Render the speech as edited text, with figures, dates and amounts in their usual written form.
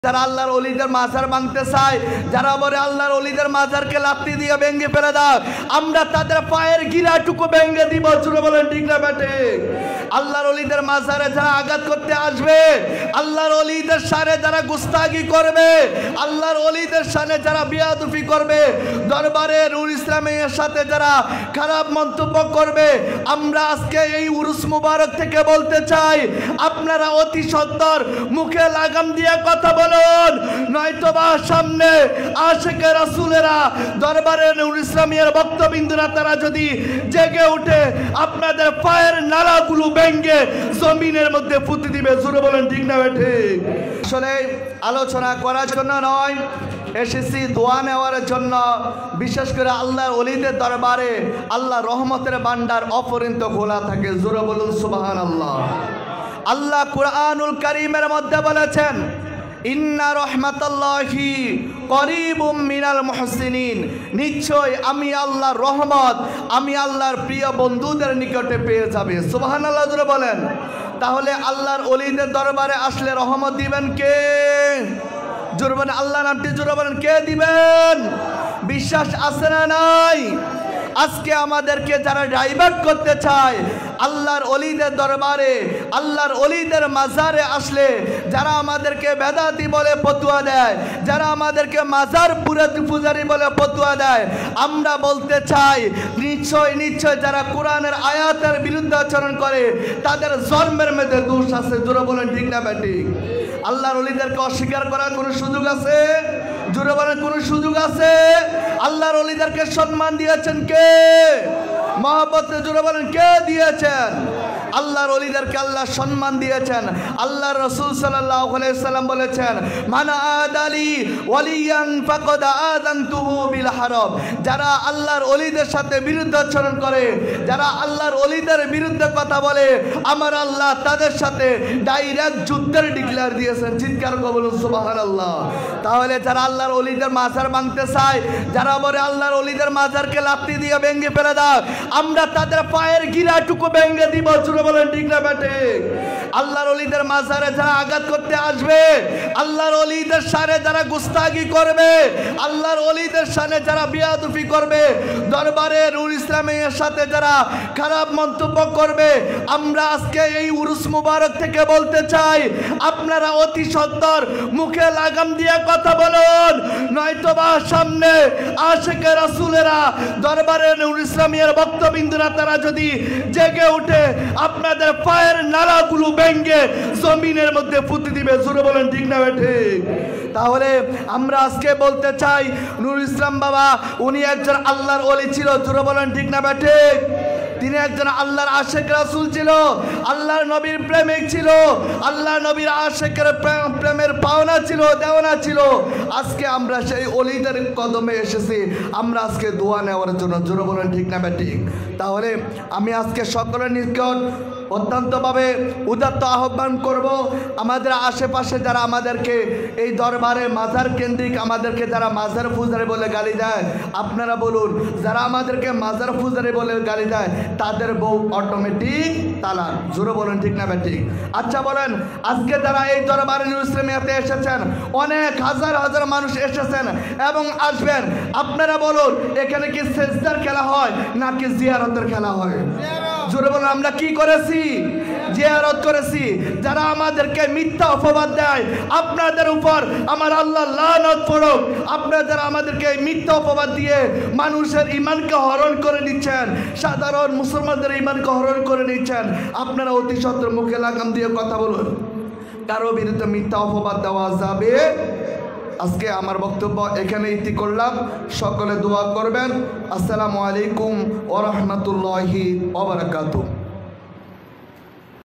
যারা আল্লাহর ওলিদের মাজার ভাঙতে চায়, যারা বলে আল্লাহর ওলিদের মাজারকে লাত্তি দিয়ে ভেঙে ফেলে দাও, আমরা তাদের পায়ের গিরাটুকু ভেঙে দিব। জোরে বলেন ঠিক না বেটে? আল্লাহর ওলিদের মাজারে যারা আঘাত করতে আসবে, আল্লাহর ওলিদের সামনে যারা গুস্তাগি করবে, আল্লাহর ওলিদের সামনে যারা বিয়াদুফি করবে, দরবারে নূর ইসলামের সাথে যারা খারাপ মন্তব্য করবে, আমরা আজকে এই উরুস মুবারক থেকে বলতে চাই, আপনারা অতি সত্বর মুখে লাগাম দিয়ে কথা বলুন, নয়তোবা সামনে আশিকে রাসূলেরা দরবারে নূর ইসলামের ভক্তবিন্দুরা তারা যদি জেগে উঠে আপনাদের পায়ের নালাগুলো ভেঙে জমিনের মধ্যে পুঁতে দিবে। জোরে বলেন ঠিক না ঠিক? আসলে আলোচনা করার জন্য নয়, এসেছি দোয়া নেওয়ার জন্য। বিশেষ করে আল্লাহর ওলিদের দরবারে আল্লাহ রহমতের ভান্ডার অপরিন্ত খোলা থাকে। জোরে বলুন সুবহানাল্লাহ। আল্লাহ কুরআনুল কারীমের মধ্যে বলেছেন, ইন্না রহমাতাল্লাহি করিবুম মিনাল মুহসিনিন, নিশ্চয় আমি আল্লাহর রহমত আমি আল্লাহর প্রিয় বন্ধুদের নিকটে পেয়ে যাবে। সুবহানাল্লাহ জোরে বলেন। তাহলে আল্লাহর ওলিদের দরবারে আসলে রহমত দিবেন কে? জোরে বলেন আল্লাহর নামটি জোরে বলেন, কে দিবেন? বিশ্বাস আছে না নাই? আজকে আমাদেরকে যারা ডাইভার্ট করতে চায় আল্লাহর ওলিদের দরবারে, আল্লাহর ওলিদের মাজারে আসলে যারা আমাদেরকে বেদাতি বলে ফতোয়া দেয়, যারা আমাদেরকে মাজার পূজারি বলে ফতোয়া দেয়, আমরা বলতে চাই নিশ্চয় নিশ্চয় যারা কোরআনের আয়াতের বিরুদ্ধে আচরণ করে তাদের জন্মের মধ্যে দোষ আছে। জোরে বলেন ঠিক না ঠিক? আল্লাহর ওলিদেরকে অস্বীকার করার কোনো সুযোগ আছে? জোরে বলেন কোন সুযোগ আছে? আল্লাহর ওলিদেরকে সম্মান দিয়েছেন কে? মহব্বতে জোরে বলেন কে দিয়েছেন? আল্লাহর ওলিদেরকে আল্লাহ সম্মান দিয়েছেন। আল্লাহর রাসূল সাল্লাল্লাহু আলাইহি সাল্লাম বলেছেন, মান আদালি ওয়ালিয়ান ফাকাদ আযানতুহু বিল হারব। যারা আল্লাহর ওলিদের সাথে বিরুদ্ধাচরণ করে, যারা আল্লাহর ওলিদের বিরুদ্ধে কথা বলে, আমার আল্লাহ তাদের সাথে ডাইরেক্ট যুদ্ধের ডিক্লেয়ার দিয়েছেন। চিৎকার করে বলুন সুবহানাল্লাহ। তাহলে যারা আল্লাহর ওলিদের মাজার ভাঙতে চায়, যারা বলে আল্লাহর ওলিদের মাজারকে লাত্তি দিয়ে ভেঙে ফেলে দাও, আমরা তাদের পায়ের গিরাটুকু ভেঙে দিব। বলেন ঠিক না বেটে? আল্লাহর ওলিদের মাজারে যারা আঘাত করতে আসবে, আল্লাহর ওলিদের সামনে যারা গুস্তাগি করবে, আল্লাহর ওলিদের সামনে যারা বিয়াদুফি করবে, দরবারে নূর ইসলামের সাথে যারা খারাপ মন্তব্য করবে, আমরা আজকে এই উরুস মুবারক থেকে বলতে চাই, আপনারা অতি সত্বর মুখে লাগাম দিয়ে কথা বলুন, নয়তোবা সামনে আশিকে রাসূলেরা দরবারে নূর ইসলামের ভক্তবিন্দুরা তারা যদি জেগে উঠে আপনাদের পায়ের নালাগুলো ভেঙে জমিনের মধ্যে পুঁতে দিবে। জোরে বলেন ঠিক না ঠিক? তাহলে আমরা আজকে বলতে চাই, নূর ইসলাম বাবা উনি একজন আল্লাহর ওলি ছিল। জোরে বলেন ঠিক না ঠিক? তিনি একজন আল্লাহর আশিক রাসূল ছিল, আল্লাহর নবীর প্রেমিক ছিল, আল্লাহ নবীর আশিকের প্রেমের পাওনা ছিল, দেওয়ানা ছিল। আজকে আমরা সেই ওলিদের কদমে এসেছি, আমরা আজকে দোয়া নেওয়ার জন্য। জোরে বলেন ঠিক না ঠিক? তাহলে আমি আজকে সকলের নিকট অত্যন্তভাবে উদাত্ত আহ্বান করব, আমাদের আশেপাশে যারা আমাদেরকে এই দরবারে মাজার কেন্দ্রিক আমাদেরকে যারা মাজার পূজারি বলে গালি দেয়, আপনারা বলুন যারা আমাদেরকে মাজার পূজারি বলে গালি দেয় তাদের বউ অটোমেটিক তালাক। জোরে বলেন ঠিক না ঠিক? আচ্ছা বলেন, আজকে যারা এই দরবারে নূর ইসলামিয়াতে এসেছেন, অনেক হাজার হাজার মানুষ এসেছেন এবং আসবেন, আপনারা বলুন এখানে কি সেজদার খেলা হয় নাকি জিয়ারতের খেলা হয়? জোরে বলুন আমরা কি করেছি? জিয়ারত করেছি। যারা আমাদেরকে মিথ্যা অপবাদ দেয় আপনাদের উপর আমার আল্লাহ লানত পড়ুক। আপনারা যারা আমাদেরকে মিথ্যা অপবাদ দিয়ে মানুষের ঈমানকে হরণ করে নিচ্ছেন, সাধারণ মুসলমানদের ঈমানকে হরণ করে নিচ্ছেন, আপনারা অতি সত্বর মুখে লাগাম দিয়ে কথা বলুন, কারো বিরুদ্ধে মিথ্যা অপবাদ দেওয়া যাবে। আজকে আমার বক্তব্য এখানে ইতি করলাম। সকলে দোয়া করবেন। আসসালামু আলাইকুম ওয়া রাহমাতুল্লাহি ওয়া বারাকাতুহু।